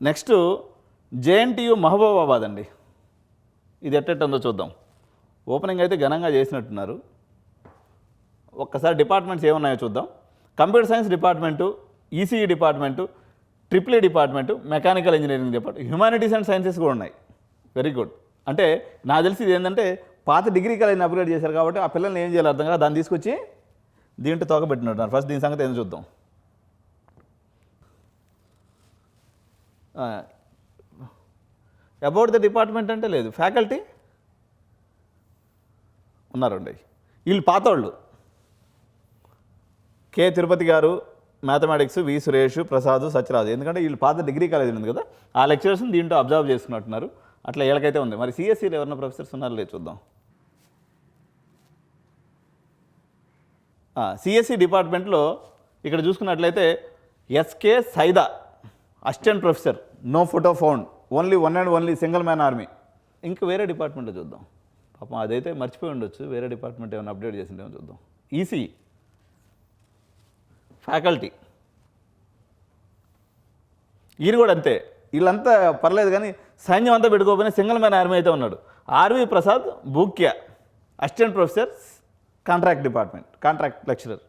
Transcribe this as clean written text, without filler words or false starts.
Next JNTU Mahabubabad అండి. ఇది ఎట్టెట్టుందో చూద్దాం. ఓపెనింగ్ అయితే ఘనంగా చేసినట్టున్నారు. ఒక్కసారి డిపార్ట్మెంట్స్ ఏమున్నాయో చూద్దాం. Computer science department, ECE department, triple E department, mechanical engineering department, humanities and sciences కూడా ఉన్నాయి. Very good. అంటే నాకు తెలిసి ఇది ఏంటంటే పాత డిగ్రీ కాలేజీని అప్గ్రేడ్ చేశారు కాబట్టి ఆ పిల్లల్ని ఏం చేయాలి అర్థం కాదు, దాన్ని తీసుకొచ్చి దీంట్లో తోకబెట్టినట్టున్నారు. ఫస్ట్ దీని సంగతి ఏదో చూద్దాం. అబౌట్ ద డిపార్ట్మెంట్ అంటే లేదు, ఫ్యాకల్టీ ఉన్నారండి. వీళ్ళు పాతోళ్ళు. కె తిరుపతి గారు మ్యాథమెటిక్స్, వి సురేష్, ప్రసాద్, సత్యరాజు. ఎందుకంటే వీళ్ళు పాత డిగ్రీ కాలేజీ ఉంది కదా, ఆ లెక్చరర్స్ని దీంట్లో అబ్జర్వ్ చేసుకున్నట్టున్నారు. అట్లా వీళ్ళకైతే ఉంది. మరి సిఎస్సిలో ఎవరైనా ప్రొఫెసర్స్ ఉన్నారో లేదు చూద్దాం. సిఎస్సి డిపార్ట్మెంట్లో ఇక్కడ చూసుకున్నట్లయితే SK Saida assistant professor, no photo found, only one and only single man army. ఇంకా వేరే డిపార్ట్మెంట్లో చూద్దాం. పాపం అదైతే మర్చిపోయి ఉండొచ్చు, వేరే డిపార్ట్మెంట్ ఏమైనా అప్డేట్ చేసిందేమో చూద్దాం. ఈసీ ఫ్యాకల్టీ, ఈయన కూడా అంతే. వీళ్ళంతా పర్లేదు కానీ సైన్యం అంతా పెట్టుకోకపోయినా సింగిల్ మ్యాన్ ఆర్మీ అయితే ఉన్నాడు. RV Prasad Bhukya assistant professor, contract department, contract lecturer.